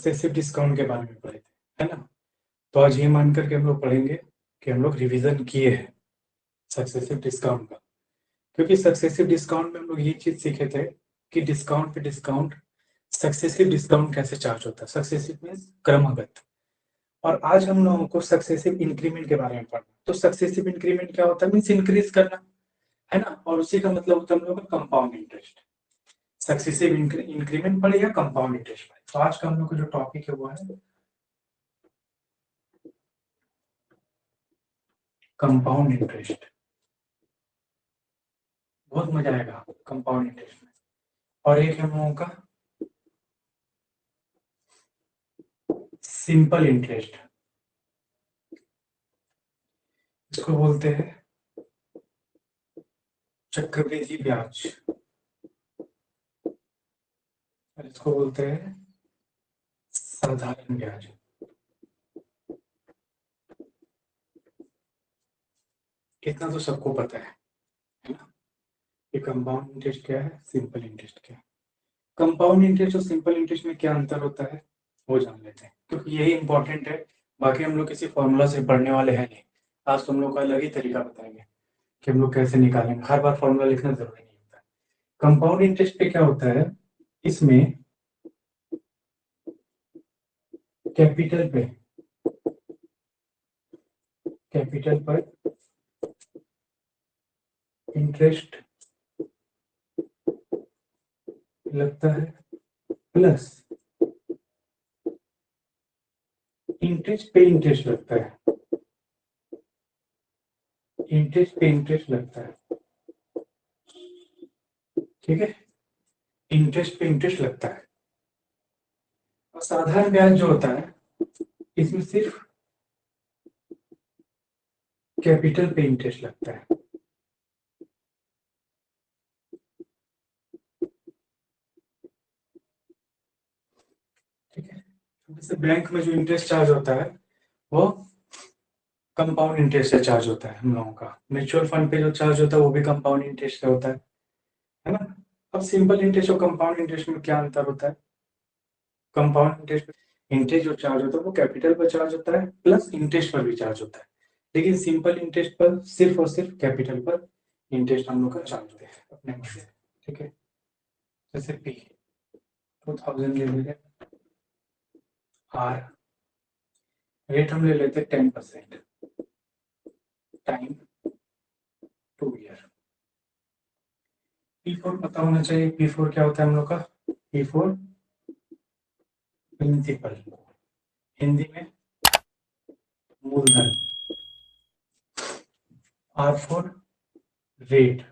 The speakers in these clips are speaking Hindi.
सक्सेसिव डिस्काउंट के बारे में पढ़े थे, है ना। तो आज ये मान करके हम लोग पढ़ेंगे कि हम लोग रिवीजन किए हैं सक्सेसिव डिस्काउंट का, क्योंकि सक्सेसिव डिस्काउंट में हम लोग ये चीज सीखे थे कि डिस्काउंट पे डिस्काउंट सक्सेसिव डिस्काउंट कैसे चार्ज होता है। सक्सेसिव मीन्स क्रमगत। और आज हम लोगों को सक्सेसिव इंक्रीमेंट के बारे में पढ़ना। तो सक्सेसिव इंक्रीमेंट क्या होता है? मीन्स इंक्रीज करना, है ना। और उसी का मतलब होता है हम लोग का कंपाउंड इंटरेस्ट। सक्सेसिव इंक्रीमेंट पढ़े या कंपाउंड इंटरेस्ट पढ़े। तो आज का हम लोग का जो टॉपिक है वो है कंपाउंड इंटरेस्ट। बहुत मजा आएगा कंपाउंड इंटरेस्ट में। और एक हम लोगों का सिंपल इंटरेस्ट, इसको बोलते हैं चक्रवृद्धि ब्याज, और इसको बोलते हैं साधारण ब्याज। इतना तो सबको पता है ना। ये कंपाउंड इंटरेस्ट क्या है, सिंपल इंटरेस्ट क्या है। कंपाउंड इंटरेस्ट और सिंपल इंटरेस्ट में क्या अंतर होता है वो जान लेते हैं, क्योंकि यही इंपॉर्टेंट है। बाकी हम लोग किसी फॉर्मूला से पढ़ने वाले हैं नहीं। आज तो हम लोग का अलग ही तरीका बताएंगे कि हम लोग कैसे निकालेंगे। हर बार फॉर्मूला लिखना जरूरी नहीं होता है। कंपाउंड इंटरेस्ट पे क्या होता है, इसमें कैपिटल पर इंटरेस्ट लगता है, प्लस इंटरेस्ट पे इंटरेस्ट लगता है। इंटरेस्ट पे इंटरेस्ट लगता है, ठीक है। इंटरेस्ट पे इंटरेस्ट लगता है। और साधारण ब्याज जो होता है इसमें सिर्फ कैपिटल पे इंटरेस्ट लगता है, ठीक है। जैसे बैंक में जो इंटरेस्ट चार्ज होता है वो कंपाउंड इंटरेस्ट से चार्ज होता है हम लोगों का। म्यूचुअल फंड पे जो चार्ज होता है वो भी कंपाउंड इंटरेस्ट से होता है ना। अब सिंपल इंटरेस्ट और कंपाउंड इंटरेस्ट में क्या अंतर होता है? कंपाउंड इंटरेस्ट, इंटरेस्ट जो चार्ज होता है वो कैपिटल पर चार्ज होता है, प्लस इंटरेस्ट पर भी चार्ज होता है। लेकिन सिंपल इंटरेस्ट पर सिर्फ और सिर्फ कैपिटल पर इंटरेस्ट हम लोग का चार्ज होता है अपने मन से, ठीक है। जैसे पी 2000 ले लेंगे, आर रेट हम ले लेते 10%, टाइम 2 ईयर। P4 पता होना चाहिए। P4 क्या होता है हम लोग का? P4 प्रिंसिपल, हिंदी में मूलधन। R4 rate.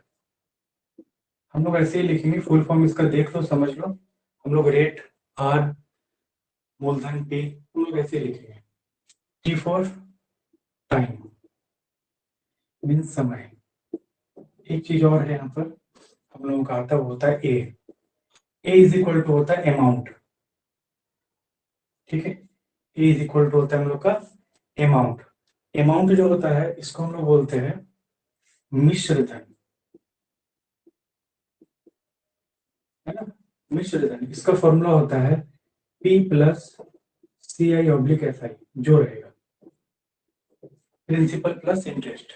हम लोग ऐसे ही लिखेंगे, फुल फॉर्म इसका देख लो, समझ लो। हम लोग रेट आर, मूलधन P, हम लोग ऐसे ही लिखेंगे। T4 टाइम मीन समय। एक चीज और है यहाँ पर हम लोगों का आता है, वो होता है ए इज इक्वल टू होता है अमाउंट, ठीक है। ए इज इक्वल टू होता है हम लोग का अमाउंट। अमाउंट जो होता है इसको हम लोग बोलते हैं मिश्र धन, है ना। मिश्र धन, इसका फॉर्मूला होता है P plus C I oblique S I, जो रहेगा प्रिंसिपल प्लस इंटरेस्ट।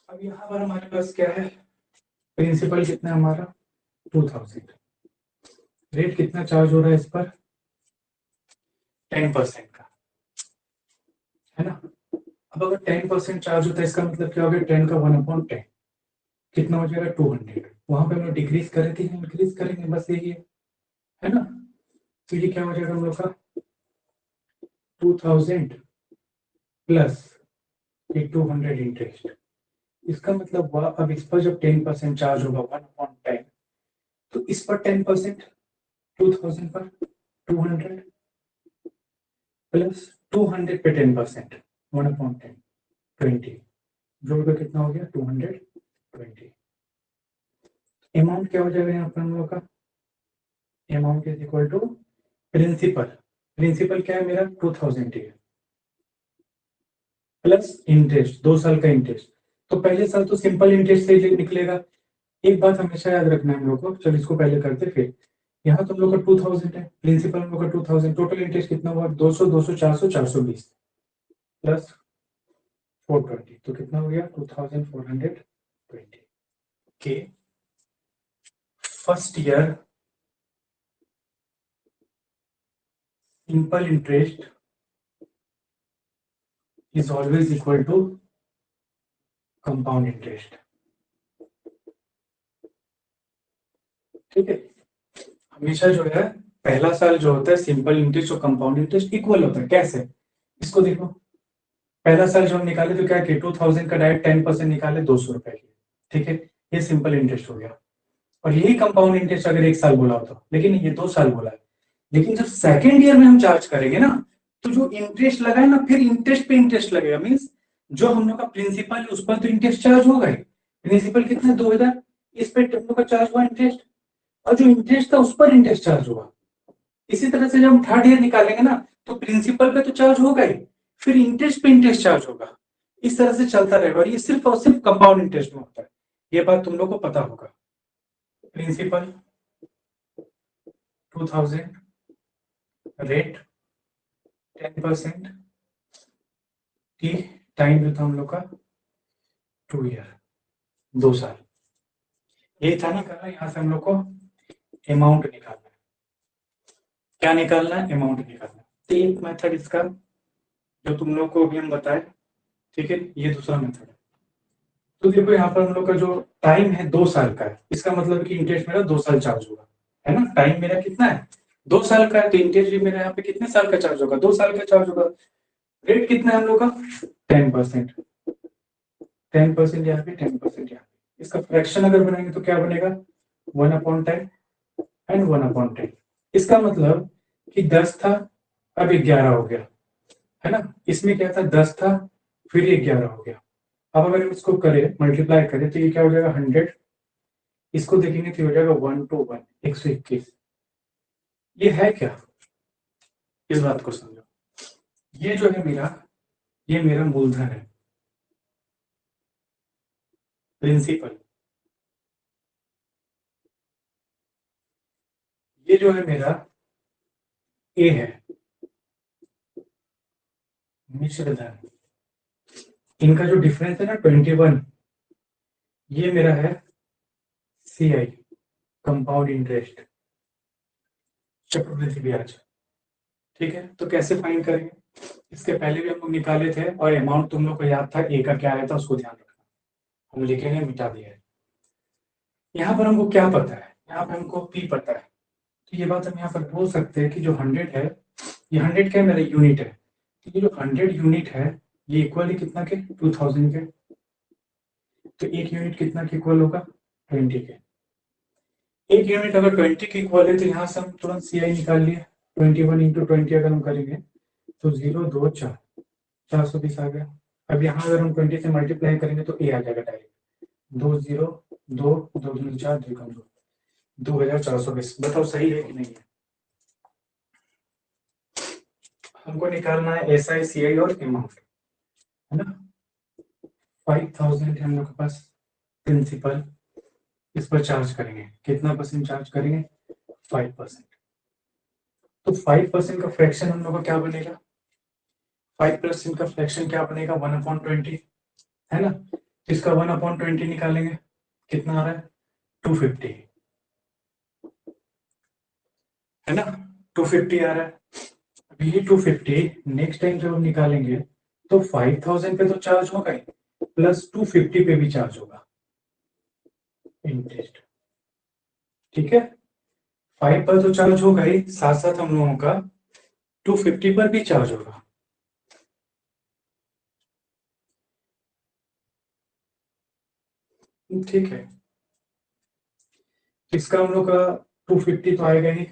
अब यहाँ पर हमारे पास क्या है, प्रिंसिपल कितना है हमारा 2000, रेट कितना चार्ज हो रहा है इस पर 10% का, है ना। अब अगर 10% चार्ज होता है इसका मतलब क्या हो गया, 10 का 1/10 कितना हो जाएगा 200। वहां पे हम लोग डिक्रीज करेंगे इंक्रीज करेंगे, बस यही है ना। तो ये क्या हो जाएगा हम लोग का 2000 प्लस 200 इंटरेस्ट। इसका मतलब हुआ अब इस पर जब 10% चार्ज होगा 1/10, तो इस पर 10% 2000 पर 200 प्लस 200 पे 10% 1/10 20, जोड़ कर कितना हो गया 220। अमाउंट क्या हो जाएगा यहाँ पर हम लोग का, amount is equal to principal. Principal क्या है मेरा 2000 है, प्लस इंटरेस्ट 2 साल का इंटरेस्ट। तो पहले साल तो सिंपल इंटरेस्ट से ही निकलेगा। एक बात हमेशा याद रखना है हम लोग को, चलो इसको पहले करते फिर। यहाँ तुम लोग का 2000 है, प्रिंसिपल हम लोग का 2000, टोटल इंटरेस्ट कितना हुआ 200, 200, 400, 420 प्लस 420, तो कितना हो गया 2420 के first year simple interest is always equal to compound interest. ठीक है, हमेशा जो है पहला साल जो होता है सिंपल इंटरेस्ट और कंपाउंड इंटरेस्ट इक्वल होता है। कैसे, इसको देखो, पहला साल जो हम निकाले तो क्या किया 2000 का डायरेक्ट 10% निकाले 200 रुपए की। ठीक है, ये सिंपल इंटरेस्ट हो गया। और यही कंपाउंड इंटरेस्ट अगर 1 साल बोला होता, लेकिन ये 2 साल बोला है। लेकिन जब सेकेंड ईयर में हम चार्ज करेंगे ना, तो जो इंटरेस्ट लगा है ना, फिर इंटरेस्ट पे इंटरेस्ट लगेगा। मीन्स जो हम लोग का प्रिंसिपल है उस पर तो इंटरेस्ट चार्ज होगा ही। प्रिंसिपल कितना 2000, इस पे हम लोग का चार्ज हुआ इंटरेस्ट, और जो इंटरेस्ट था उस पर इंटरेस्ट चार्ज हुआ। इसी तरह से जब हम थर्ड ईयर निकालेंगे ना, तो प्रिंसिपल पे तो चार्ज होगा ही, फिर इंटरेस्ट पे इंटरेस्ट चार्ज होगा। इस तरह से चलता रहेगा, और ये सिर्फ और सिर्फ कंपाउंड इंटरेस्ट में होता है। ये बात तुम लोग को पता होगा। प्रिंसिपल 2000, रेट 10%, की टाइम जो था हम लोग का 2 ईयर, 2 साल। यही था निकालना, यहाँ से हम लोग को अमाउंट निकालना है। क्या निकालना है, अमाउंट निकालना है। तो एक मेथड इसका जो तुम लोग को अभी हम बताए, ठीक है, ये दूसरा मेथड है। तो देखो यहाँ पर हम लोग का जो टाइम है 2 साल का है, इसका मतलब कि इंटरेस्ट मेरा 2 साल चार्ज होगा, है ना। टाइम मेरा कितना है 2 साल का है, तो इंटरेस्ट भी मेरा यहाँ पे कितने साल का चार्ज होगा 2 साल का चार्ज होगा। रेट कितना है हम लोग का 10%, 10% यहाँ पे 10% यहाँ पे। इसका फ्रैक्शन अगर बनाएंगे तो क्या बनेगा 1/10 एंड 1/10। इसका मतलब कि 10 था, अब 11 हो गया, है ना। इसमें क्या था 10 था, फिर 11 हो गया। अब अगर हम इसको करें मल्टीप्लाई करें तो ये क्या हो जाएगा 100, इसको देखेंगे तो हो जाएगा 1 to 1, 121। ये है क्या, इस बात को समझो। ये जो है मेरा, ये मेरा मूलधन है, प्रिंसिपल। ये जो है मेरा ए है, मिश्र धन। इनका जो डिफरेंस है ना 21, ये मेरा है सी आई, कंपाउंड इंटरेस्ट, चक्रवृद्धि ब्याज। ठीक है, तो कैसे फाइंड करेंगे, इसके पहले भी हम लोग निकाले थे, और अमाउंट तुम लोग को याद था ए का क्या आया था, उसको ध्यान रखना। हम लिखेंगे मिटा दिया है। यहाँ पर हमको क्या पता है, यहाँ पर हमको पी पता है। तो ये बात हम यहाँ पर बोल सकते हैं कि जो 100 है, ये 100 क्या है मेरा यूनिट है। तो ये जो 100 यूनिट है, ये इक्वल है कितना के 2000 के। तो एक यूनिट कितना के इक्वल होगा 20 के। एक यूनिट अगर 20 के इक्वल है, तो यहाँ से हम तुरंत सी आई निकाल लिए। 21 इंटू 20 अगर हम करेंगे तो 0, 2, 4, 420 आ गया। अब यहाँ अगर हम 20 से मल्टीप्लाई करेंगे तो ए आ जाएगा डायरेक्ट, 2 0, 2, 2 दूनी 4, 2 कम 2, 2420। बताओ सही है कि नहीं है। हमको निकालना है एस आई सी आई और अमाउंट, है ना। 5000 है हम लोग के पास प्रिंसिपल, इस पर चार्ज करेंगे, कितना परसेंट चार्ज करेंगे 5%। तो 5% का फ्रैक्शन हम लोग का क्या बनेगा, 5% का फ्रैक्शन क्या बनेगा 1/20, है ना। इसका 1/20 निकालेंगे, कितना आ रहा है 250, है ना, 250 आ रहा है। अब ये 250 नेक्स्ट टाइम जब हम निकालेंगे तो 5000 पे तो चार्ज होगा ही, प्लस 250 पे भी चार्ज होगा इंटरेस्ट। ठीक है, 5 पर तो चार्ज होगा ही, साथ साथ हम लोगों का 250 पर भी चार्ज होगा। ठीक है, इसका हम लोग का 250 तो आएगा ही।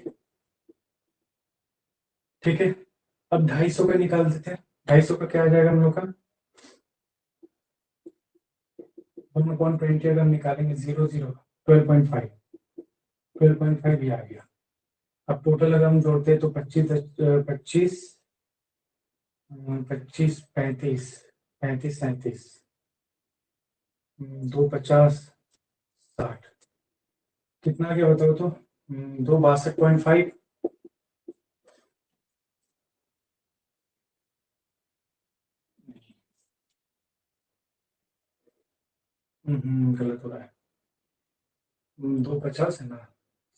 ठीक है, अब 250 का निकाल देते हैं। 250 का क्या आ जाएगा हम लोग का 1/20 अगर हम निकालेंगे 0 0, 12.5, 12.5 भी आ गया। अब टोटल अगर हम जोड़ते हैं तो 25 25 25 35 35 37, 2 50 60, कितना आ गया बताओ तो 262.5 गलत हो रहा है। 250 है ना,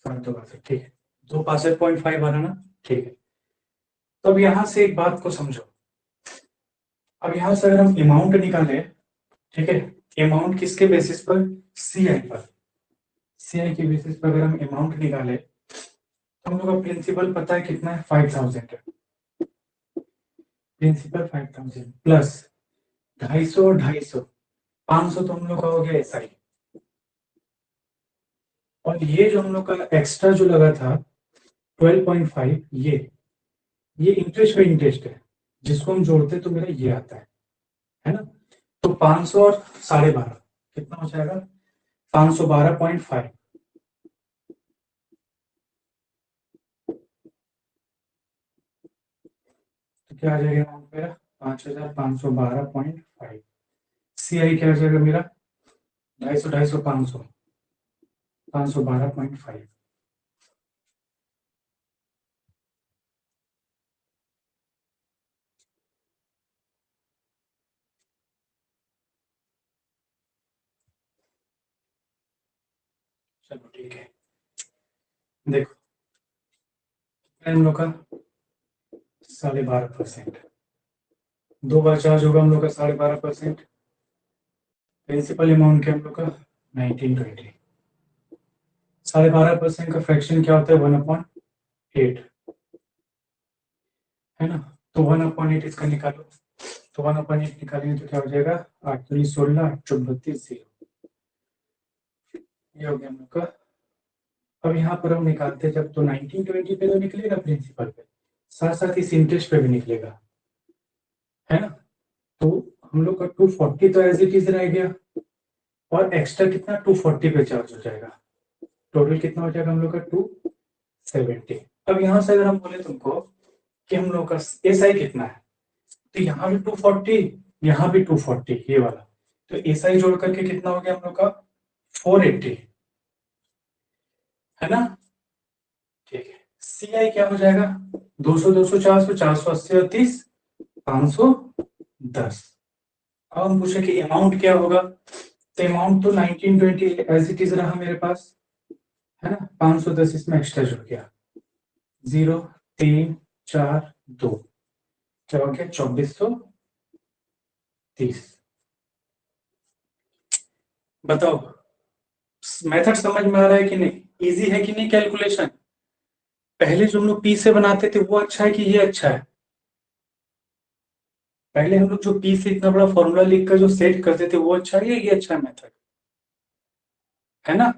262, ठीक है, 262.5 आ रहा ना, ठीक है। तो अब यहां से एक बात को समझो, अब यहां से अगर हम अमाउंट निकाले, ठीक है, अमाउंट किसके बेसिस पर, सीआई पर, सीआई के बेसिस पर अगर हम अमाउंट निकाले तो हम लोग का प्रिंसिपल पता है कितना है, 5000 है। प्रिंसिपल 5000 प्लस 250 और 250, 500 तो हम लोग का हो गया एसआई, और ये जो हम लोग का एक्स्ट्रा जो लगा था 12.5, ये इंटरेस्ट पे इंटरेस्ट है, जिसको हम जोड़ते तो मेरा ये आता है ना। तो 500 और 12.5 कितना हो जाएगा, 512.5। तो क्या आ जाएगा अमाउंट मेरा, 5512.5। सीआई क्या आ जाएगा मेरा, 250 250 500, 512.5। चलो ठीक है, देखो हम लोग का 12.5%, 2 बार चार्ज होगा हम लोग का 12.5%। प्रिंसिपल अमाउंट क्या हम लोग का 1920, 12.5% का फ्रैक्शन क्या होता है, 1/8 है ना। तो 1/8 इसका निकालो, तो 1/8 निकालेंगे तो क्या हो जाएगा, 8 3 16 8 4 32 0, ये हो गया हम लोग का। अब यहाँ पर हम निकालते हैं जब, तो 1920 पे तो निकलेगा प्रिंसिपल पे, साथ साथ इस इंटरेस्ट पे भी निकलेगा, है ना। तो हम लोग का 240 तो एज इट इज रह गया, और एक्स्ट्रा कितना 240 पे चार्ज हो जाएगा, टोटल कितना हो जाएगा हम लोग का 270। अब यहाँ से अगर हम बोले तुमको कि हम लोग का एस आई कितना है, तो यहाँ भी 240, यहाँ भी 240, ये वाला, तो एस आई जोड़ करके कितना हो गया हम लोग का 480, है ना। ठीक है, सी आई क्या हो जाएगा, 200 200 400 480 और 30 510। अब हम पूछे कि अमाउंट क्या होगा, तो अमाउंट तो 1920 एज इट इज रहा मेरे पास, है ना, 510 इसमें एक्स्ट्रा जुड़ गया, 0 3 4 2, क्या हो गया 2430। बताओ मेथड समझ में आ रहा है कि नहीं, इजी है कि नहीं कैलकुलेशन। पहले जो हम लोग पी से बनाते थे वो अच्छा है कि ये अच्छा है, पहले हम लोग जो पी से इतना बड़ा फॉर्मूला लिखकर जो सेट करते थे वो अच्छा है या ये अच्छा है मेथड, है ना।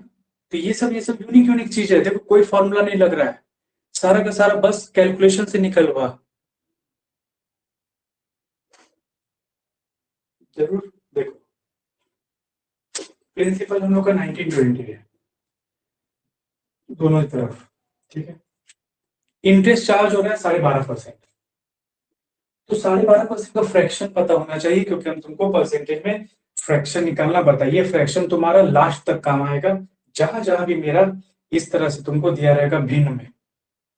तो ये सब यूनिक यूनिक चीज है, देखो कोई फॉर्मूला नहीं लग रहा है, सारा का सारा बस कैलकुलेशन से निकल हुआ। जरूर देखो, प्रिंसिपल हम लोग का 1920 है दोनों तरफ, ठीक है। इंटरेस्ट चार्ज हो रहा है 12.5%, तो 12.5% का फ्रैक्शन पता होना चाहिए, क्योंकि हम तुमको परसेंटेज में फ्रैक्शन निकालना बताइए, फ्रैक्शन तुम्हारा लास्ट तक काम आएगा, जहां जहां भी मेरा इस तरह से तुमको दिया रहेगा भिन्न में,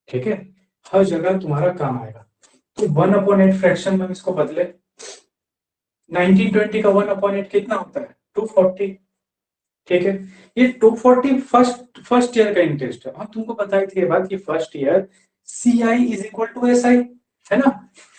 ठीक है, हर जगह तुम्हारा काम आएगा। तो 1/8 फ्रैक्शन में इसको बदले, 1920 का 1/8 कितना होता है 240, ठीक है। ये 240 फर्स्ट फर्स्ट ईयर का इंटरेस्ट है, हम तुमको बताई थी ये बात कि first year C I is equal to S I, है ना।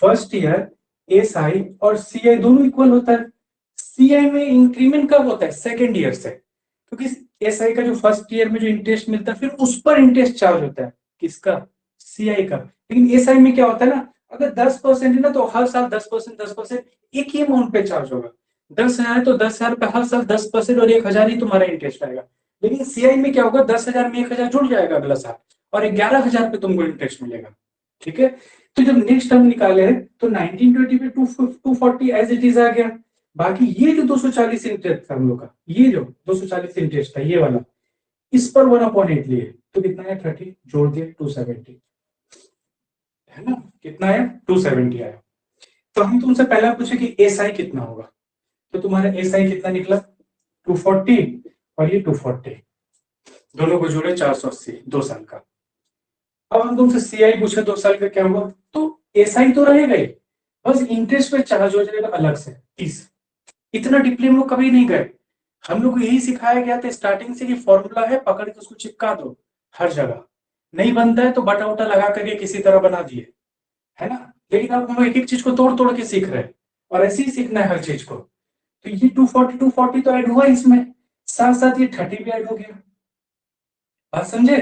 फर्स्ट ईयर एस आई और सी आई दोनों इक्वल होता है, सी आई में इंक्रीमेंट कब होता है, सेकेंड ईयर से, क्योंकि एस आई का जो फर्स्ट ईयर में जो इंटरेस्ट मिलता है फिर उस पर इंटरेस्ट चार्ज होता है, किसका, सी आई का। लेकिन एस आई में क्या होता है ना, अगर 10% है ना तो हर साल 10% 10% एक ही अमाउंट पे चार्ज होगा, 10,000 तो 10,000 पे हर साल 10% और 1,000 ही तुम्हारा इंटरेस्ट आएगा। लेकिन सीआई में क्या होगा, 10,000 में 1,000 जुड़ जाएगा अगला साल, और 11,000 पे तुमको इंटरेस्ट मिलेगा, ठीक है। तो जब नेक्स्ट हम निकाले तो 1920 पे 240 एज इट इज आ गया, बाकी ये जो 240 इंटरेस्ट था हम लोग का, ये जो 240 इंटरेस्ट था ये वाला, इस पर 1/8 लिए, तो कितना है 30, जोड़ दिए 270, है ना, कितना है 270 आया। तो हम तुमसे पहला पूछे कि एस आई कितना होगा, तो तुम्हारा एस आई कितना निकला 240, और ये 240, दोनों को जोड़े 480 2 साल का। अब हम तुमसे सीआई पूछे 2 साल का क्या हुआ, तो एसआई तो रहेगा ही, बस इंटरेस्ट पे चार्ज हो जाएगा अलग से 30। इतना डीपली हम लोग कभी नहीं गए। हम लोग को यही सिखाया गया था स्टार्टिंग से कि फॉर्मूला है, पकड़ के उसको चिपका दो हर जगह, नहीं बनता है तो बटा उटा लगा करके किसी तरह बना दिए, है ना। लेकिन अब हम एक एक चीज को तोड़ तोड़ के सीख रहे हैं, और ऐसे ही सीखना है हर चीज को। तो ये 240 तो ऐड हुआ इसमें, साथ साथ ये 30 भी ऐड हो गया। बात समझे,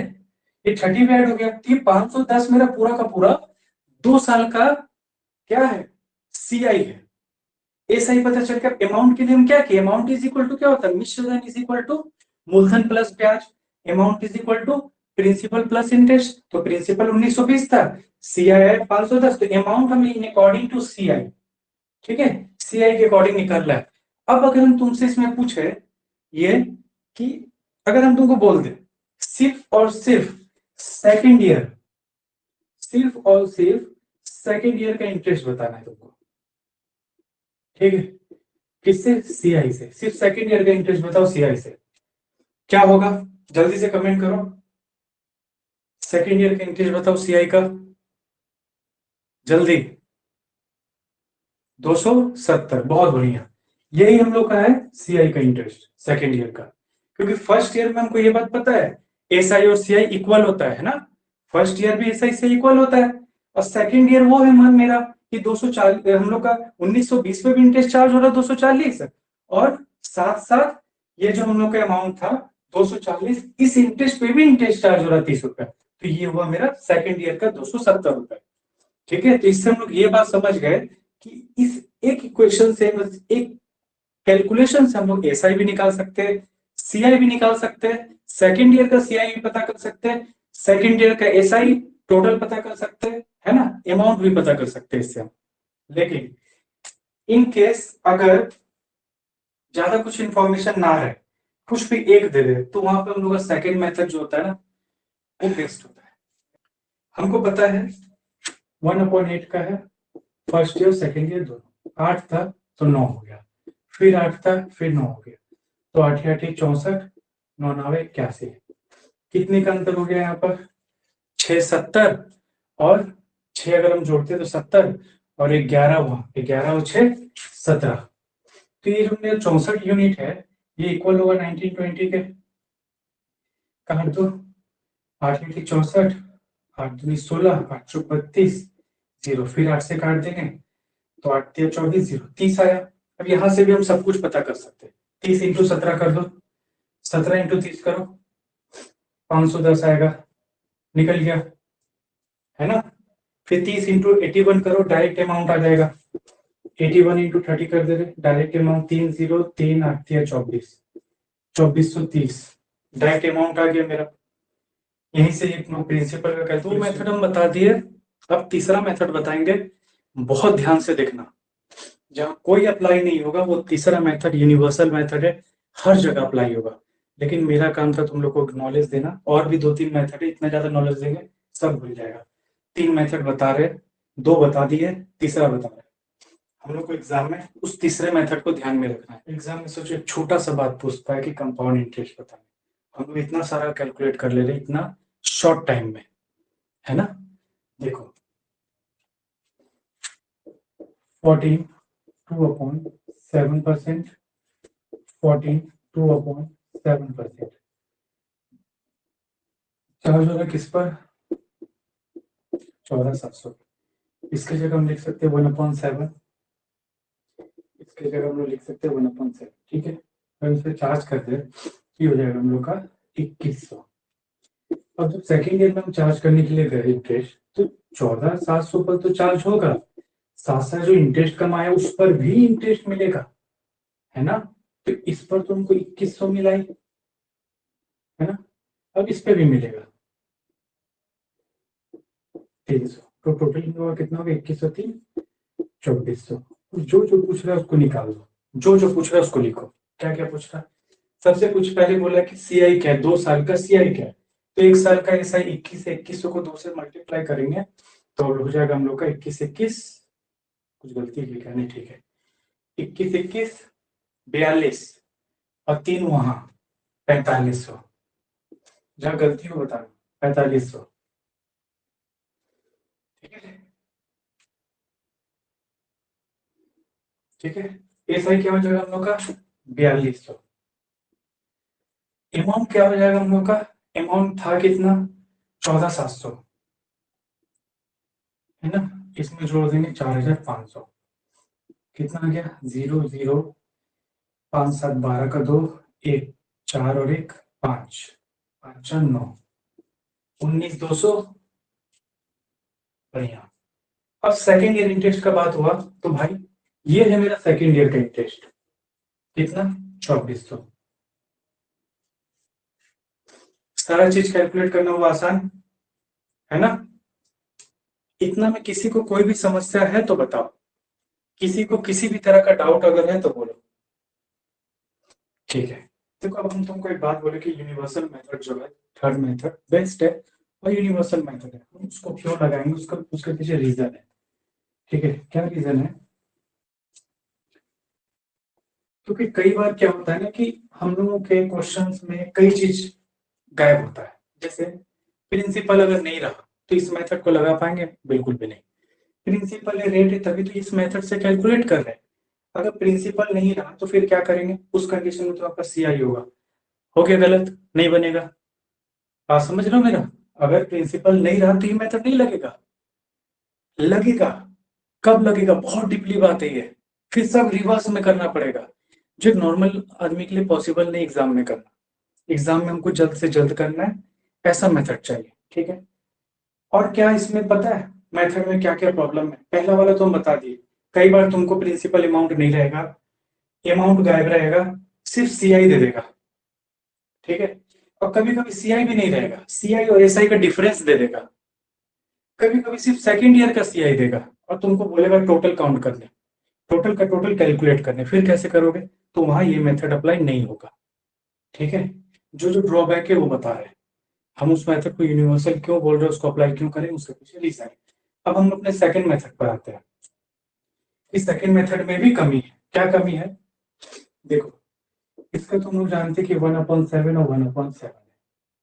ये 30 भी ऐड हो गया, तो ये 510 मेरा पूरा का पूरा 2 साल का क्या है, सीआई है। एसआई पता चल गया। अमाउंट के लिए हम क्या किए, अमाउंट इज इक्वल टू क्या होता है, मिश्र धन इज इक्वल टू मूलधन प्लस ब्याज। Amount is equal to principal plus interest, तो प्रिंसिपल 1920 था, सीआई है 510, तो अमाउंट हमें इन अकॉर्डिंग टू सीआई, ठीक है, सीआई के अकॉर्डिंग निकल रहा है। अब अगर हम तुमसे इसमें पूछे ये कि अगर हम तुमको बोल दें सिर्फ और सिर्फ सेकेंड ईयर, सिर्फ और सिर्फ सेकेंड ईयर का इंटरेस्ट बताना है तुमको, ठीक है, किससे, सीआई से, सिर्फ सेकेंड ईयर का इंटरेस्ट बताओ सीआई से, क्या होगा, जल्दी से कमेंट करो। सेकेंड ईयर का इंटरेस्ट बताओ सीआई का, जल्दी। 270, बहुत बढ़िया। यही हम लोग का है सीआई का इंटरेस्ट सेकेंड ईयर का, क्योंकि फर्स्ट ईयर में हमको ये बात पता है एसआई और सीआई इक्वल होता है ना, फर्स्ट ईयर भी एसआई से इक्वल होता है, और सेकेंड ईयर वो है मान मेरा कि 240, हम लोग का 1920 पे भी इंटरेस्ट चार्ज हो रहा है 240, और साथ साथ ये जो हम लोग का अमाउंट था 240, इस इंटरेस्ट पे भी इंटरेस्ट चार्ज हो रहा है 30 रुपए, तो ये हुआ मेरा सेकेंड ईयर का 270 रुपए। ठीक है, तो इससे हम लोग ये बात समझ गए कि इस एक इक्वेशन से, एक कैलकुलेशन से हम लोग एसआई भी निकाल सकते हैं, सीआई भी निकाल सकते हैं, सेकेंड ईयर का सीआई भी पता कर सकते हैं, सेकेंड ईयर का एसआई टोटल पता कर सकते हैं, है ना, अमाउंट भी पता कर सकते हैं इससे हम। लेकिन इन केस अगर ज्यादा कुछ इंफॉर्मेशन ना रहे, कुछ भी एक दे दे, तो वहां पे हम लोग का सेकेंड मेथड जो होता है ना, वो बेस्ट होता है। हमको पता है 1/8 का है, फर्स्ट ईयर सेकेंड ईयर दोनों, 8 था तो 9 हो गया, फिर 8 था फिर 9 हो गया, तो 8 8 64, 9 9 81, कितने का अंतर हो गया यहाँ पर, 6 70, और 6 अगर हम जोड़ते तो 70, और 11 हुआ, 11 और 6 17, तो ये जो मेरा 64 यूनिट है ये इक्वल होगा 1920 के, काट दो, 8 8 64, 8 दूनी 16, 8 चौक 32, 0, फिर 8 से काट देंगे तो 8 3 24, 0 30 आया। अब यहां से भी हम सब कुछ पता कर सकते हैं, 30 इंटू 17 कर दो, 17 इंटू 30 करो, 510 आएगा, निकल गया, है ना। फिर 30 इंटू 81 करो, डायरेक्ट अमाउंट आ जाएगा, 81 इंटू 30 कर दे रहे, डायरेक्ट अमाउंट 303 8 24, 2430, डायरेक्ट अमाउंट आ गया मेरा। यहीं से प्रिंसिपल का दो मेथड हम बता दिए, अब तीसरा मेथड बताएंगे, बहुत ध्यान से देखना, जहां कोई अप्लाई नहीं होगा वो तीसरा मेथड यूनिवर्सल मेथड है, हर जगह अप्लाई होगा। लेकिन मेरा काम था तुम लोग को नॉलेज देना, और भी 2 3 मेथड है, इतना ज्यादा नॉलेज देंगे सब भूल जाएगा। 3 मेथड बता रहे, 2 बता दिए, तीसरा बता रहे। हम लोग को एग्जाम में उस तीसरे मेथड को ध्यान में रखना है। एग्जाम में सोचो एक छोटा सा बात पूछता है कि कंपाउंड इंटरेस्ट बताना, हम लोग इतना सारा कैलकुलेट कर ले रहे इतना शॉर्ट टाइम में, है ना। देखो 14 2/7%, 14 2/7%, चार्ज हो रहा है किस पर, 14700, इसकी जगह हम लिख सकते हैं 1/7, इसकी जगह हम लोग लिख सकते हैं 1/7, ठीक है। अगर इसे चार्ज कर दे ये हो जाएगा हम लोग का 2100। अब जब सेकेंड ईयर में हम चार्ज करने के लिए गए इंटरेस्ट, तो 14700 पर तो चार्ज होगा, साथ साथ जो इंटरेस्ट कमाया उस पर भी इंटरेस्ट मिलेगा, है ना। तो इस पर तो हमको 2100 मिला ही, है ना, अब इस पे भी मिलेगा 300, तो टोटल कितना होगा 2103 2400। जो जो पूछ रहा है उसको निकाल दो, जो जो पूछ रहा है उसको लिखो, क्या क्या पूछ रहा है। सबसे कुछ पहले बोला कि सीआई क्या है, 2 साल का सीआई क्या है, तो 1 साल का एसआई 21 से 2100 को 2 से मल्टीप्लाई करेंगे तो हो जाएगा हम लोग का 21 21, कुछ गलती लिखा नहीं, ठीक है, 21 21 42, और 3 वहां 4500, जहाँ गलती हो बताना, 4500। ठीक है, ठीक है। एसआई क्या हो जाएगा हम लोग का? 4200। अमाउंट क्या हो जाएगा हम लोग का? अमाउंट था कितना? 14700, है ना। इसमें जोड़ देंगे 4500। कितना आ गया? 00, 5 7 12 का 2, 1 4 और 1 5, 5 4 9, 19200। बढ़िया। अब सेकेंड ईयर इंटरेस्ट का बात हुआ तो भाई ये है मेरा सेकेंड ईयर का इंटरेस्ट। कितना? 2400। सारा चीज कैलकुलेट करना हुआ आसान, है ना। इतना में किसी को कोई भी समस्या है तो बताओ, किसी को किसी भी तरह का डाउट अगर है तो बोलो। ठीक है। देखो अब हम तुमको एक बात बोले कि यूनिवर्सल मेथड जो है, थर्ड मेथड बेस्ट है, और यूनिवर्सल मेथड है, हम उसको क्यों लगाएंगे, उसका उसके पीछे रीजन है। ठीक है, क्या रीजन है? क्योंकि कई बार क्या होता है ना कि हम लोगों के क्वेश्चंस में कई चीज गायब होता है। जैसे प्रिंसिपल अगर नहीं रहा तो इस मेथड को लगा पाएंगे? बिल्कुल भी नहीं। प्रिंसिपल रेट है तभी तो इस मेथड से कैलकुलेट कर रहे हैं। अगर प्रिंसिपल नहीं रहा तो फिर क्या करेंगे? उस कंडीशन में तो आपका सीआई होगा। हो गया गलत, नहीं बनेगा। बात समझ रहे हो मेरा? अगर प्रिंसिपल नहीं रहा तो ये मेथड नहीं लगेगा। लगेगा। कब लगेगा? बहुत डीपली बात है ये। फिर सब रिवर्स में करना पड़ेगा, जो नॉर्मल आदमी के लिए पॉसिबल नहीं एग्जाम में करना। एग्जाम में हमको जल्द से जल्द करना है, ऐसा मेथड चाहिए। ठीक है। और क्या इसमें पता है मेथड में क्या क्या प्रॉब्लम है? पहला वाला तो हम बता दिए। कई बार तुमको प्रिंसिपल अमाउंट नहीं रहेगा, अमाउंट गायब रहेगा, सिर्फ सीआई दे देगा। ठीक है। और कभी कभी सीआई भी नहीं रहेगा, सीआई और एसआई का डिफरेंस दे देगा। कभी कभी सिर्फ सेकेंड ईयर का सीआई देगा और तुमको बोलेगा टोटल काउंट करने, टोटल का टोटल कैलकुलेट करने। फिर कैसे करोगे? तो वहां ये मेथड अप्लाई नहीं होगा। ठीक है। जो जो ड्रॉबैक है वो बता रहे हैं। हम उस मेथड को यूनिवर्सल क्यों बोल रहे हैं, उसको अप्लाई क्यों करें, उसके पीछे रीजन है। अब हम अपने सेकंड मेथड पर आते हैं। इस सेकंड मेथड में भी कमी है। क्या कमी है? देखो, इसका तुम लोग जानते हैं कि 1/7 और 1/7 है।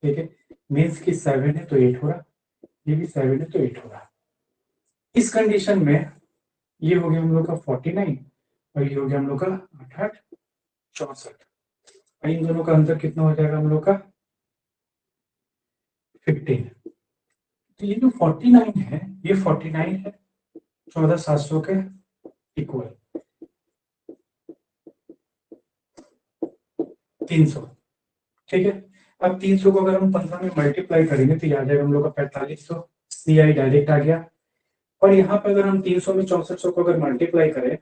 ठीक है। मीन्स कि 7 है तो 8 हो रहा, ये भी 7 है तो 8 हो रहा। इस कंडीशन में ये हो गया हम लोग का 49 और ये हो गया हम लोग का 8 8 64। और इन दोनों का अंतर कितना हो जाएगा हम लोग का? 15। तो ये जो 49 है, ये 49 है 14700 के इक्वल 300। ठीक है। अब 300 को अगर हम 15 में मल्टीप्लाई करेंगे तो ये आ जाएगा हम लोग का 4500। सी आई डायरेक्ट आ गया। और यहाँ पे अगर हम 300 में 6400 को अगर मल्टीप्लाई करें,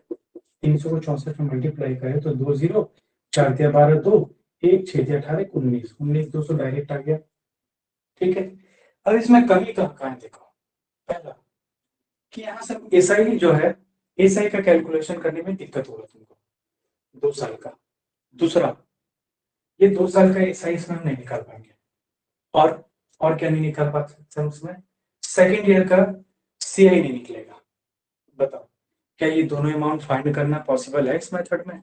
300 को 64 में मल्टीप्लाई करें तो 2 0, 4 दिया 12 2, 1 6 दिया 18 19, 19 200 डायरेक्ट आ गया। ठीक है। अब इसमें कमी कहाँ है देखो। पहला कि यहाँ से एसआई जो है, एसआई का कैलकुलेशन करने में दिक्कत होगा तुमको 2 साल का। दूसरा, ये 2 साल का एसआई इसमें हम नहीं निकाल पाएंगे। और क्या नहीं निकाल पा सकते हम इसमें? सेकेंड ईयर का सीआई नहीं निकलेगा। बताओ, क्या ये दोनों अमाउंट फाइंड करना पॉसिबल है इस मेथड में?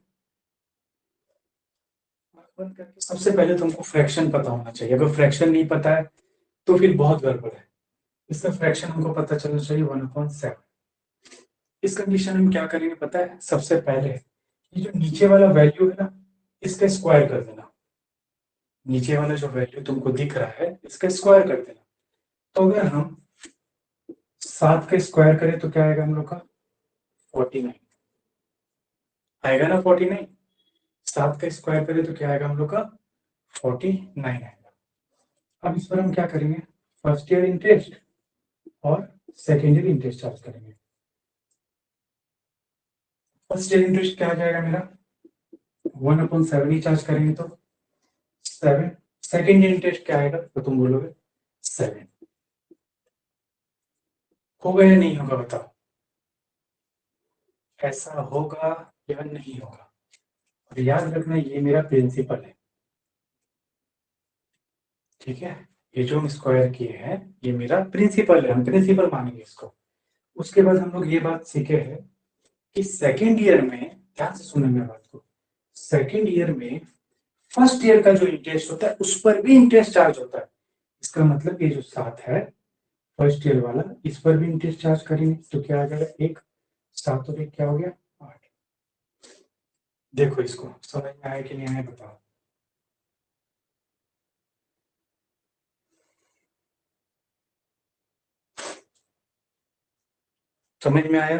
सबसे पहले तुमको फ्रैक्शन पता होना चाहिए। अगर फ्रैक्शन नहीं पता है तो फिर बहुत गड़बड़ है। इसका फ्रैक्शन हमको पता चलना चाहिए 1/7। इस कंडीशन में क्या करेंगे पता है? सबसे पहले ये जो नीचे वाला वैल्यू है ना, इसका स्क्वायर कर देना। नीचे वाला जो वैल्यू तुमको दिख रहा है इसका स्क्वायर कर देना। तो अगर हम 7 का स्क्वायर करें तो क्या आएगा हम लोग का? 49 आएगा ना। 49। 7 का स्क्वायर करें तो क्या आएगा हम लोग का? 49 आएगा। अब इस पर हम क्या करेंगे? फर्स्ट ईयर इंटरेस्ट और सेकेंड ईयर इंटरेस्ट चार्ज करेंगे। फर्स्ट ईयर इंटरेस्ट क्या आ जाएगा मेरा? 1/7 ही चार्ज करेंगे तो 7। सेकेंड ईयर इंटरेस्ट क्या आएगा तो तुम बोलोगे 7। होगा या नहीं होगा बताओ? ऐसा होगा या नहीं होगा? और याद रखना ये मेरा प्रिंसिपल है। ठीक है। ये जो हम स्क्वायर किए हैं ये मेरा प्रिंसिपल है, हम प्रिंसिपल मानेंगे इसको। उसके बाद हम लोग ये बात सीखे हैं कि सेकेंड ईयर में, ध्यान से सुनना मेरी बात को, सेकेंड ईयर में फर्स्ट ईयर का जो इंटरेस्ट होता है उस पर भी इंटरेस्ट चार्ज होता है। इसका मतलब ये जो 7 है फर्स्ट ईयर वाला, इस पर भी इंटरेस्ट चार्ज करेंगे तो क्या आ जाएगा, एक 7 और एक क्या हो गया 8। देखो इसको समझ में आया कि नहीं आया बताओ। समझ में आया।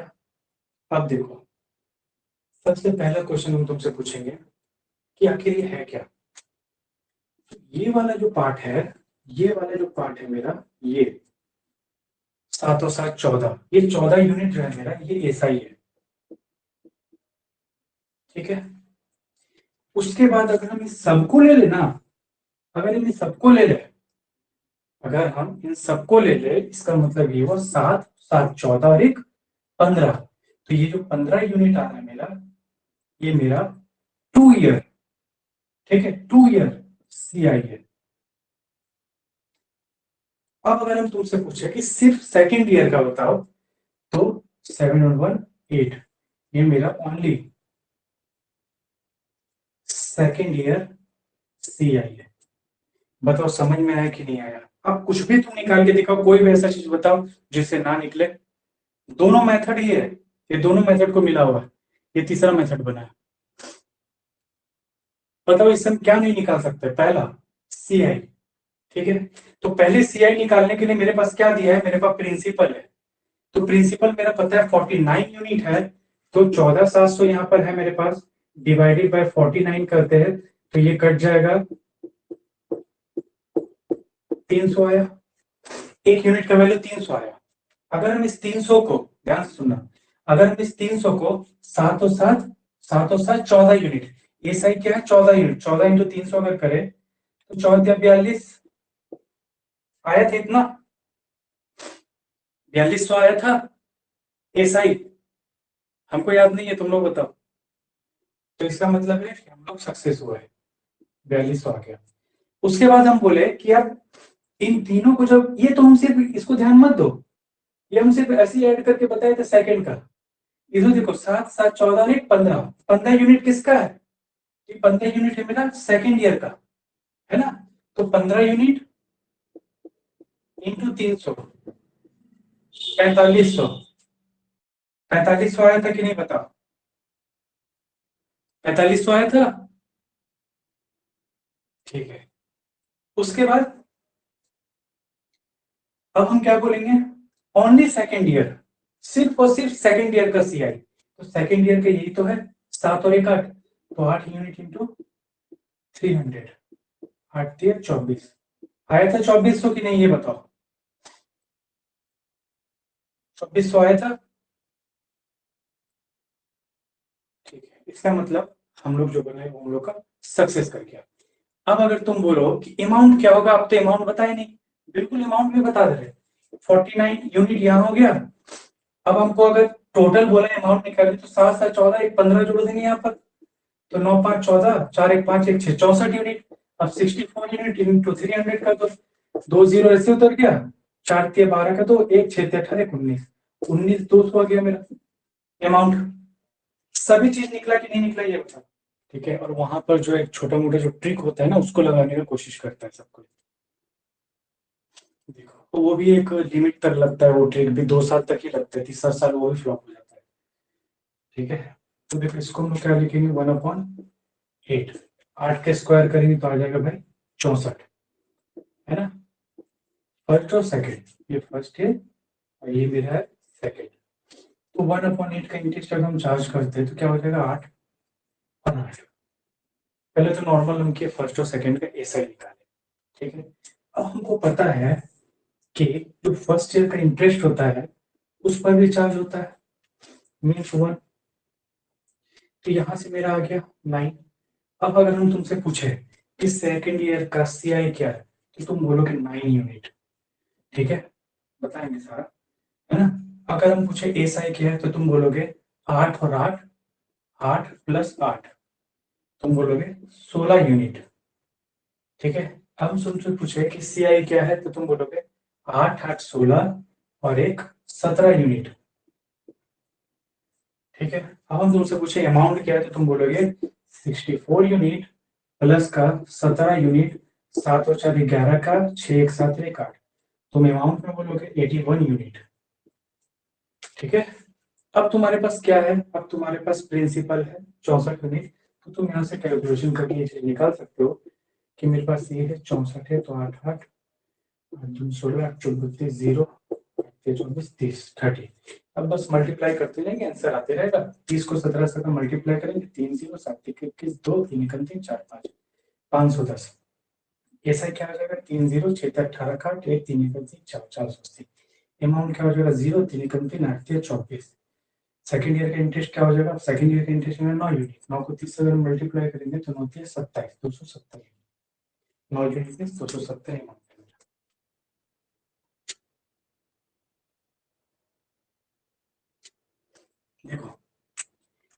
अब देखो सबसे पहला क्वेश्चन हम तुमसे पूछेंगे कि आखिर ये है क्या। ये वाला जो पार्ट है, ये वाला जो पार्ट है मेरा, ये 7 और 7 14, ये 14 यूनिट जो है मेरा, ये एसआई है। ठीक है, उसके बाद अगर हम इस सबको ले लेना, अगर हम इस सबको ले ले, अगर हम इन सबको ले ले, इसका मतलब ये हुआ 7 7 14 और एक 15। तो ये जो 15 यूनिट आ रहा है मेरा, ये मेरा 2 ईयर, ठीक है, 2 ईयर सीआई है। अब अगर हम तुमसे पूछे कि सिर्फ सेकेंड ईयर का बताओ, तो 7 और 1 8, ये मेरा ओनली सेकेंड ईयर सीआई है। बताओ समझ में आया कि नहीं आया। अब कुछ भी तुम निकाल के दिखाओ, कोई भी ऐसा चीज बताओ जिससे ना निकले। दोनों मेथड ही है, ये दोनों मेथड को मिला हुआ है, ये तीसरा मेथड बना है। बताओ इससे हम क्या नहीं निकाल सकते, पहला सीआई। ठीक है, तो पहले सीआई निकालने के लिए मेरे पास क्या दिया है, मेरे पास प्रिंसिपल है। तो प्रिंसिपल मेरा पता है 49 यूनिट है, तो 14,700 यहाँ पर है मेरे पास, डिवाइडेड बाय 49 करते हैं तो ये कट जाएगा, 300 आया। एक यूनिट का वैल्यू 300 आया। अगर हम इस 300 को, ध्यान से सुनना, अगर हम इस 300 को 7 और 7 7 और 7 14 यूनिट, ये सही क्या है 14 यूनिट, 14 इंटू 300 अगर करें तो 14 42 आया था, इतना 4200 आया था एसआई। हमको याद नहीं है, तुम लोग बताओ। तो इसका मतलब है कि हम लोग सक्सेस हुए, 4200 आ गया। उसके बाद हम बोले कि यार इन तीनों को जब, ये तो हम सिर्फ इसको ध्यान मत दो, ये हम सिर्फ ऐसे ही ऐड करके बताए थे सेकंड का। इधर देखो 7 7 14 एक 15, 15 यूनिट किसका है, ये 15 यूनिट है मेरा सेकेंड ईयर का, है ना। तो 15 यूनिट इंटू 300, 4500। 4500 आया था कि नहीं बताओ, 4500 आया था। ठीक है, उसके बाद अब हम क्या बोलेंगे, ओनली सेकेंड ईयर, सिर्फ और सिर्फ सेकेंड ईयर का सीआई। तो सेकेंड ईयर का यही तो है, 7 और एक 8, तो 8 यूनिट इंटू 300, 8 3 24, आया था 2400 की नहीं ये बताओ, 2400 आया था। ठीक है, इसका मतलब हम लोग जो बनाए वो हम लोग का सक्सेस कर गया। अब अगर तुम बोलो कि अमाउंट क्या होगा, आप तो अमाउंट बताए नहीं, बिल्कुल अमाउंट भी बता दे रहे, 49 यूनिट यहाँ हो गया। अब हमको अगर टोटल बोला अमाउंट निकाले तो 7 7 14 एक 15 जोड़ देंगे यहाँ पर, तो 9 5 14 4 1 5 1 6 64 यूनिट। अब 64 यूनिट इंटू 300 का, तो 2 जीरो ऐसे उतर गया, 4 3 12 का, तो 1 6 18 19 19 200 आ गया मेरा अमाउंट। सभी चीज निकला कि नहीं निकला ये बता। ठीक है, और वहां पर जो एक छोटा मोटा जो ट्रिक होता है ना, उसको लगाने का कोशिश करता है सबको। देखो तो वो भी एक लिमिट तक लगता है, वो ट्रिक भी 2 साल तक ही लगता है, तीसरा साल वो भी फ्लॉप हो जाता है। ठीक है, तो देखो इसको हम लोग क्या लिखेंगे, 1/8, 8 के स्क्वायर करेंगे तो आ जाएगा भाई 64, है ना। फर्स्ट और सेकेंड, ये फर्स्ट है और ये मेरा है सेकेंड। तो 1/8 का इंटरेस्ट अगर हम चार्ज करते हैं तो क्या हो जाएगा, 8 और 8। पहले तो नॉर्मल हम के फर्स्ट और सेकेंड का ऐसा ही निकाले। ठीक है, अब हमको पता है कि जो फर्स्ट ईयर का इंटरेस्ट होता है उस पर भी चार्ज होता है, मीन्स 1। तो यहां से मेरा आ गया 9। अब अगर हम तुमसे पूछे कि सेकेंड ईयर का सीआई क्या है, तो तुम बोलोगे 9 यूनिट। ठीक है, बताएंगे सारा, है ना। अगर हम पूछे एसआई क्या है तो तुम बोलोगे 8 और 8, 8 प्लस 8, तुम बोलोगे 16 यूनिट। ठीक है, अब हम तुमसे पूछे कि सीआई क्या है तो तुम बोलोगे 8 8 16 और एक 17 यूनिट। ठीक है, अब हम तुमसे पूछे अमाउंट क्या है तो तुम बोलोगे 64 यूनिट प्लस का 17 यूनिट, 7 और 4 11 का, 6 एक 7 एक 8, तुम अमाउंट में बोलोगे 81 यूनिट। ठीक है, अब तुम्हारे पास क्या है, अब तुम्हारे पास प्रिंसिपल है 64 यूनिट, तो तुम यहाँ से कैलकुलेशन करके ये चीज निकाल सकते हो कि मेरे पास ये है 64 है, तो 8 8 8 16 8 24 0 24 30 30। अब बस मल्टीप्लाई करते जाएंगे, आंसर आते रहेगा। 30 को 17 से मल्टीप्लाई करेंगे, 3 0 7 21 2 3 3 4 5 510। ऐसा क्या हो जाएगा, 3 0 6 18 का 1 3 1 4 480। अमाउंट क्या हो जाएगा, 0 3 1 3 8 24। सेकंड ईयर का इंटरेस्ट क्या हो जाएगा, सेकंड ईयर का इंटरेस्ट में 9 यूनिट, 9 को 30 से अगर मल्टीप्लाई करेंगे तो 9 30 27 270, 9 यूनिट में 270 अमाउंट। देखो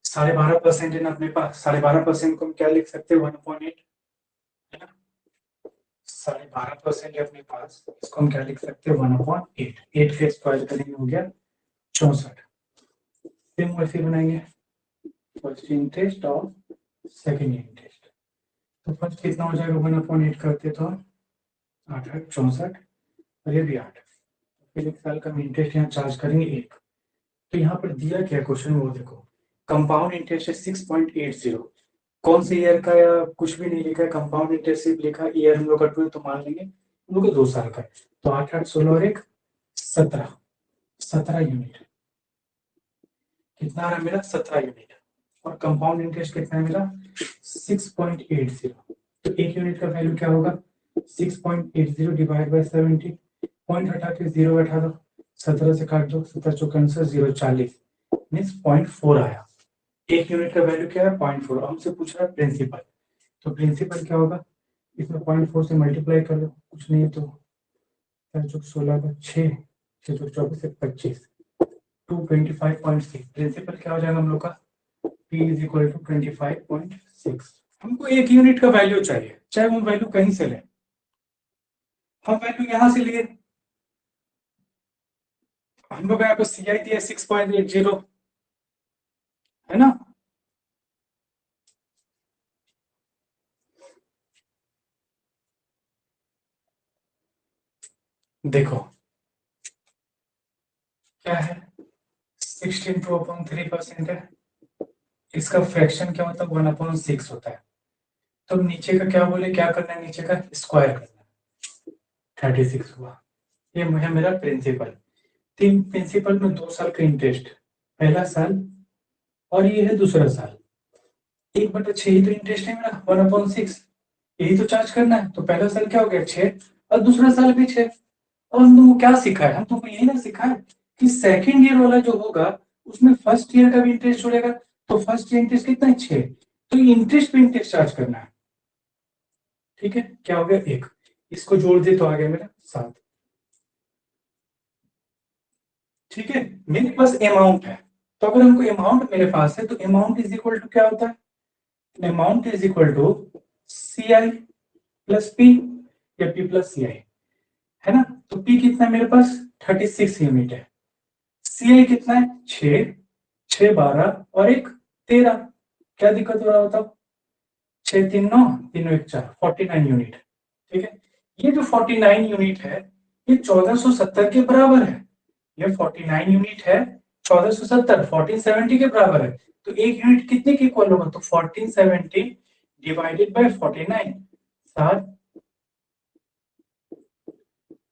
12.5% है ना अपने पास, 12.5% को हम क्या लिख सकते हैं, 1/8 है ना। 12.5% है अपने पास, इसको हम क्या लिख सकते हैं, 1/8। 8 के स्क्वायर करेंगे हो गया 64। फिर वैसे बनाएंगे फर्स्ट इंटरेस्ट और सेकंड इंटरेस्ट। तो फर्स्ट कितना हो जाएगा, 1/8 करते तो 8 8 64 और ये भी 8। फिर 1 साल का हम इंटरेस्ट यहाँ चार्ज करेंगे 1। तो यहाँ पर दिया क्या क्वेश्चन वो देखो, कंपाउंड इंटरेस्ट है 6.80। कौन से ईयर का या कुछ भी नहीं लिखा है, कंपाउंड इंटरेस्ट सिर्फ लिखा, ईयर हम लोग का 2 तो मान लेंगे हम लोग को 2 साल का है। तो 8 8 16 और 1 17, 17 यूनिट। कितना आ रहा है मेरा, 17 यूनिट। और कंपाउंड इंटरेस्ट कितना है मेरा, 6.80। तो एक यूनिट का वैल्यू क्या होगा, 6.80 डिवाइड बाय 70। पॉइंट हटा के 0 बैठा दो, 17 से काट दो, 17 चौका 0 40 मीन्स 0.4 आया। एक यूनिट का वैल्यू क्या है, 0.4। हमसे पूछ रहा है प्रिंसिपल, तो प्रिंसिपल क्या होगा, इसमें 0.4 से मल्टीप्लाई कर दो, कुछ नहीं है तो 16 का 6 6 24 से 25 225.6। प्रिंसिपल क्या हो जाएगा हम लोग का, P इज इक्वल टू 25.6। हमको एक यूनिट का वैल्यू चाहिए, चाहे वो वैल्यू कहीं से ले। हम वैल्यू यहां से लिए, हम लोग यहाँ पे CI दिया 6.80 है ना। देखो क्या है, 16/3% है, इसका फ्रैक्शन क्या होता है, 1/6 होता है। तो नीचे का क्या बोले, क्या करना है, नीचे का स्क्वायर करना है, 36 हुआ। ये है मेरा प्रिंसिपल। तीन प्रिंसिपल में 2 साल का इंटरेस्ट, पहला साल और ये है दूसरा साल। 1/6 ही तो इंटरेस्ट है मेरा, 1/6 यही तो चार्ज करना है। तो पहला साल क्या हो गया 6 और दूसरा साल भी 6। और हम तुमको क्या सिखा है, हम तुमको यही ना सिखा है कि सेकंड ईयर वाला जो होगा उसमें फर्स्ट ईयर का भी इंटरेस्ट जुड़ेगा। तो फर्स्ट ईयर इंटरेस्ट कितना है, 6। तो इंटरेस्ट पे इंटरेस्ट चार्ज करना है। ठीक है, क्या हो गया 1, इसको जोड़ दे तो आ गया मेरा 7। ठीक है, मेरे पास अमाउंट है, तो अगर हमको अमाउंट मेरे पास है तो अमाउंट इज इक्वल टू क्या होता है, amount is equal to CI plus P या P प्लस CI है ना। तो P कितना है मेरे पास, 36 यूनिट है। CI कितना है, 6 6 12 और 1 13। क्या दिक्कत हो रहा होता, 6 3 9 3 1 4 49 यूनिट। ठीक है, ये जो 49 यूनिट है ये 1470 के बराबर है। ये 49 यूनिट है, 1470 1470 के बराबर है। तो एक यूनिट कितने के इक्वल होगा, तो 1470 डिवाइडेड बाय 49, 7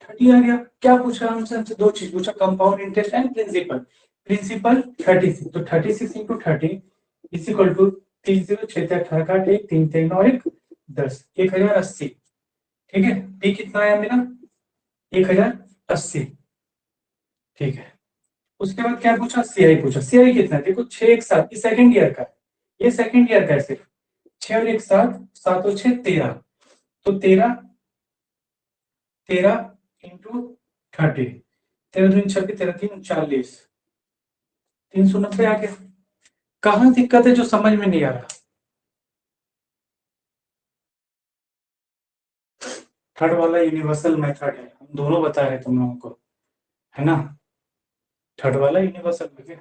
30 आ गया। क्या पूछा हमसे दो चीज पूछा, compound interest and principal. Principal 36, तो 36 इंटू 30 इज इक्वल टू 3 0 6 18 का 1 3 3 और 1 10 1080। ठीक है, पी कितना आया मेरा, 1080। ठीक है, उसके बाद क्या पूछा, सीआई पूछा। सीआई कितना है, देखो 6 एक साथ, ये सेकंड ईयर का है, ये सेकंड ईयर का है सिर्फ। 6 और 1 7 7 और 6 13। तो 13 13 इंटू 30, 13 दूनी 26 13 3 40 390 आ गया। कहां दिक्कत है जो समझ में नहीं आ रहा। थर्ड वाला यूनिवर्सल मेथड है, हम दोनों बता रहे तुम लोगों को, है ना। थर्ड वाला यूनिवर्सल मेथड,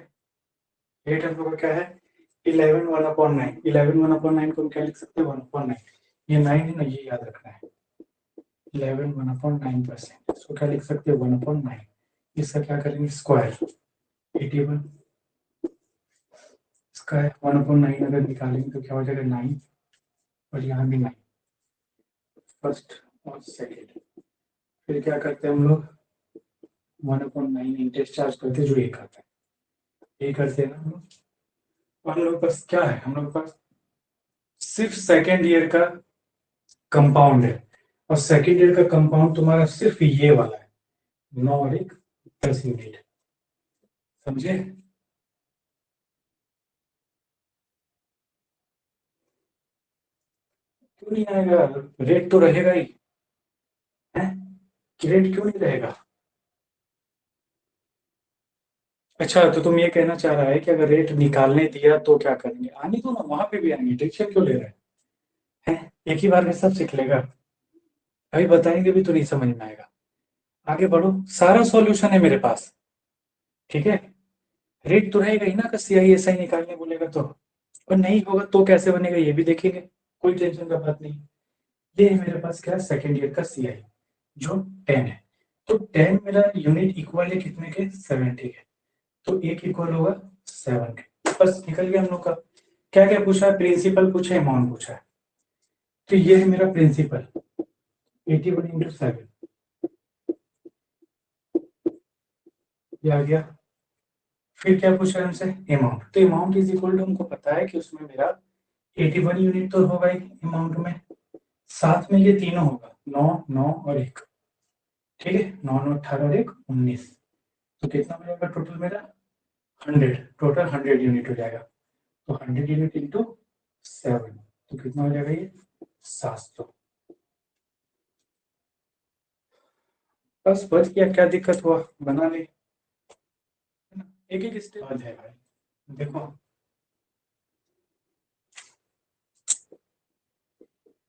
एट हम लोग का क्या है, 11 1/9। 11 1/9 को हम क्या लिख सकते हैं, 1/9। ये 9 है ना, ये याद रखना है। 11 1/9%, इसको क्या लिख सकते हो 1/9, इसका क्या करेंगे स्क्वायर 81, इसका 1/9 अगर निकालेंगे तो क्या हो जाएगा 9, और यहाँ भी 9, फर्स्ट और सेकेंड। फिर क्या करते हैं हम लोग 1/9 इंटरेस्ट चार्ज करते हैं जो एक आता है, ये करते हैं ना हम लोग। और हम लोग के पास क्या है, हम लोग के पास सिर्फ सेकेंड ईयर का कंपाउंड है, और सेकेंड ईयर का कंपाउंड तुम्हारा सिर्फ ये वाला है 9 और 1 10 यूनिट, समझे? क्यों नहीं आएगा, रेट तो रहेगा ही है, रेट क्यों नहीं रहेगा? अच्छा तो तुम ये कहना चाह रहा है कि अगर रेट निकालने दिया तो क्या करेंगे, आने दो ना, वहां पे भी आएंगे, टेंशन क्यों ले रहे हैं? एक ही बार में सब सीख लेगा, अभी बताएंगे भी तो नहीं समझ में आएगा। आगे बढ़ो, सारा सॉल्यूशन है मेरे पास, ठीक है? रेट तो रहेगा ही ना, अगर CISI निकालने बोलेगा तो, और नहीं होगा तो कैसे बनेगा ये भी देखेंगे, कोई टेंशन का बात नहीं। ये है मेरे पास क्या, सेकेंड ईयर का CI जो 10 है, तो 10 मेरा यूनिट इक्वल है कितने के 70 के, तो एक इक्वल होगा 7 के, बस निकल गया हम लोग का। क्या क्या पूछा है, प्रिंसिपल पूछा है, अमाउंट पूछा है, तो ये है मेरा प्रिंसिपल 81 इंटू 7, ये आ गया। फिर क्या पूछा है हमसे, अमाउंट, तो अमाउंट इज इक्वल टू, हमको पता है कि उसमें मेरा 81 यूनिट तो होगा ही अमाउंट में, साथ में ये तीनों होगा 9 9 और 1, ठीक है, 9 9 18 और 1 19, तो कितना हो जाएगा टोटल मेरा 100, टोटल 100 यूनिट हो जाएगा, तो 100 यूनिट इंटू 7, तो कितना हो जाएगा ये 700। बस बच गया, क्या दिक्कत हुआ, बना ले, है ना? एक एक स्टेप बाद है भाई, देखो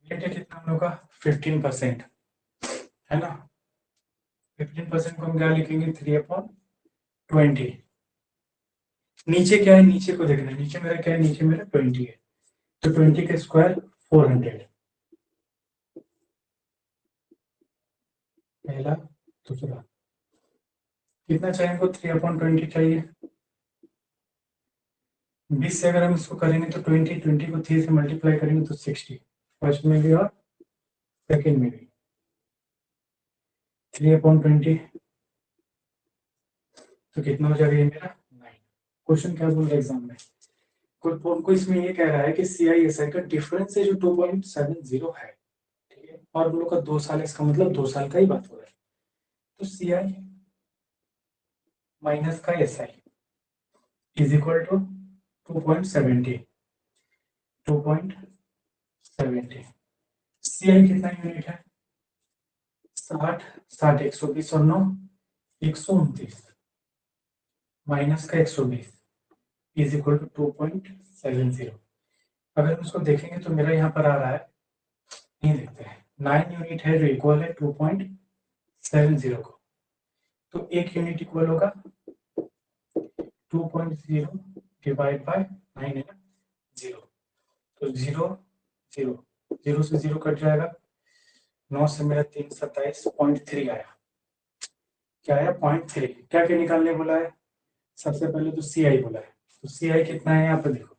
रेट है कितना हम लोग का 15%, है ना? 15% को हम क्या लिखेंगे 3/20, नीचे क्या है, नीचे को देखना है, नीचे मेरा क्या है, नीचे मेरा 20 है, तो 20 का स्क्वायर 400, पहला दूसरा, कितना चाहिए हमको 3/20 चाहिए, 20 से अगर हम इसको करेंगे तो 20 20 को 3 से मल्टीप्लाई करेंगे तो 60, फर्स्ट में भी और सेकेंड में भी 3/20, तो कितना हो जाएगा ये मेरा 9। क्वेश्चन क्या बोल रहा है एग्जाम में, को इसमें ये कह रहा है कि CISI का डिफरेंस है जो 2.70 है, ठीक है, और हम लोग का 2 साल, इसका मतलब 2 साल का ही बात हो रहा है, तो CI माइनस का SI is equal to 2.70, 2.70, CI कितना यूनिट है 60, 60 120 और 9 129, माइनस का 120 इज इक्वल टू 2.70। अगर हम इसको देखेंगे तो मेरा यहाँ पर आ रहा है, नहीं देखते हैं, 9 यूनिट है जो इक्वल है 2.70 को, तो एक यूनिट इक्वल होगा 2.0 डिवाइड बाय 9 है ना, 0, तो 0 0 0 से 0 कट जाएगा, 9 से मेरा 3 27 0.3 आया, क्या आया 0.3, क्या क्या निकालने बोला है, सबसे पहले तो CI बोला है, तो CI कितना है यहाँ पर देखो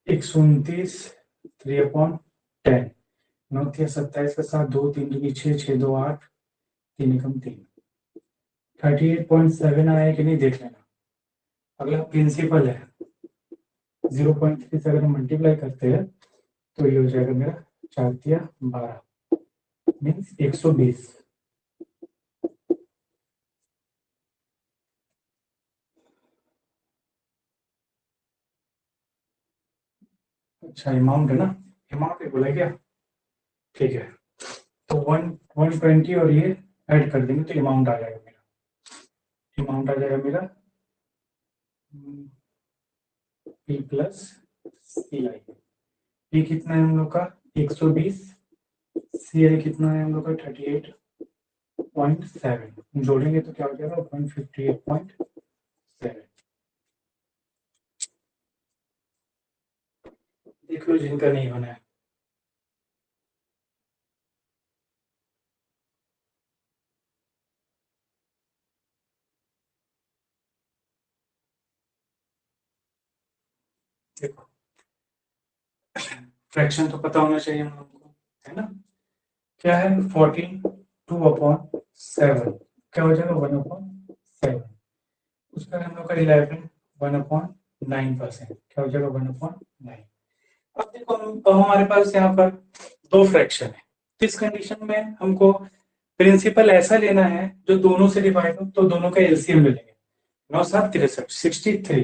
129 3/10, 9 3 27 के साथ 2 3 2 6 6 2 8 3 एकम 3, 38.7 आया कि नहीं देख लेना। अगला प्रिंसिपल है 0.3 से अगर हम मल्टीप्लाई करते हैं तो ये हो जाएगा मेरा 4 तिया 12 मीन्स 120। अच्छा अमाउंट है ना, अमाउंट ही बोला क्या, ठीक है, तो 120 और ये ऐड कर देंगे तो अमाउंट आ जाएगा मेरा, अमाउंट आ जाएगा मेरा P प्लस CI, P कितना है हम लोग का 120, CI कितना है हम लोग का 38.7, जोड़ेंगे तो क्या हो जाएगा 158.7। देख लो जिनका नहीं बना है, फ्रैक्शन तो पता होना चाहिए हम लोग को, है ना। क्या है 14 2/7, क्या हो जाएगा 1/7। उसका हम लोग का 11 1/9%, क्या हो जाएगा 1/9। अब देखो अब हमारे पास यहाँ पर दो फ्रैक्शन है, इस कंडीशन में हमको प्रिंसिपल ऐसा लेना है जो दोनों से डिवाइड हो, तो दोनों का एलसीएम ले लेंगे। 9 7 63 63,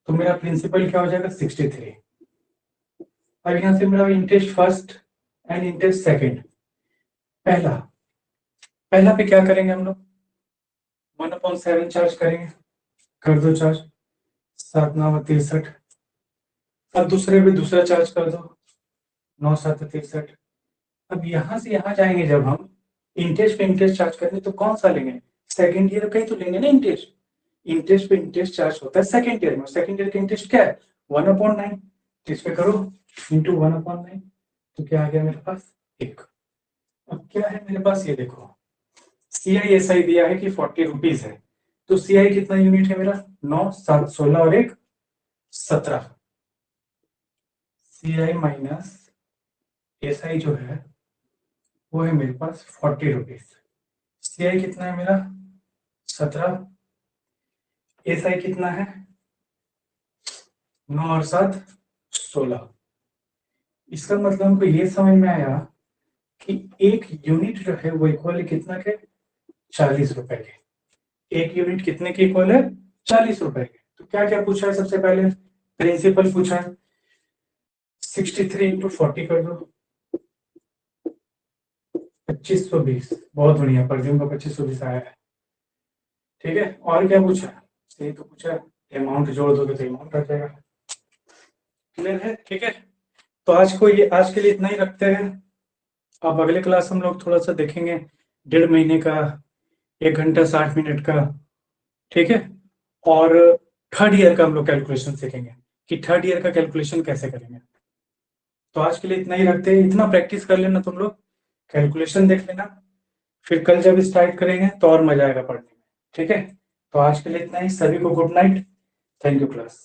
तो मेरा प्रिंसिपल क्या हो जाएगा 63। अब यहाँ से मेरा interest first and interest second, पहला पहला पे क्या करेंगे हम लोग 1/7 चार्ज करेंगे, कर दो चार्ज 7 9 63। अब दूसरे पे दूसरा चार्ज कर दो 9 7 63। अब यहाँ से यहाँ जाएंगे जब हम इंटरेस्ट पे इंटरेस्ट चार्ज करेंगे तो कौन सा लेंगे, सेकेंड ईयर का ही तो लेंगे ना इंटरेस्ट। इंटरेस्ट पे इंटरेस्ट चार्ज होता है सेकेंड ईयर में, सेकेंड ईयर का इंटरेस्ट क्या है 1/9, इस पे करो इंटू 1/9, तो क्या आ गया मेरे पास 1। अब क्या है मेरे पास, ये देखो CI दिया है कि 40 रुपीज है, तो CI कितना यूनिट है मेरा 9 7 16 और 1 17। CI माइनस SI जो है वो है मेरे पास 40 रुपीज। CI कितना है मेरा 17, SI कितना है 9 और 7 16। इसका मतलब हमको ये समझ में आया कि एक यूनिट जो है वो इक्वल है कितना के 40 रुपए के। एक यूनिट कितने के इक्वल है 40 रुपए के। तो क्या क्या पूछा है, सबसे पहले प्रिंसिपल पूछा है 63 इंटू 40 कर दो 2520। बहुत बढ़िया, परफ्यूम का 2520 आया है। ठीक है, और क्या पूछा है, यही तो पूछा है, अमाउंट जोड़ दोगे तो अमाउंट आ जाएगा। क्लियर है, ठीक है। तो आज के लिए इतना ही रखते हैं। अब अगले क्लास हम लोग थोड़ा सा देखेंगे 1.5 महीने का, 1 घंटा 60 मिनट का, ठीक है। और थर्ड ईयर का हम लोग कैलकुलेशन सीखेंगे कि थर्ड ईयर का कैलकुलेशन कैसे करेंगे। तो आज के लिए इतना ही रखते हैं, इतना प्रैक्टिस कर लेना तुम लोग, कैलकुलेशन देख लेना, फिर कल जब स्टार्ट करेंगे तो और मजा आएगा पढ़ने में। ठीक है, तो आज के लिए इतना ही, सभी को good night, thank you class.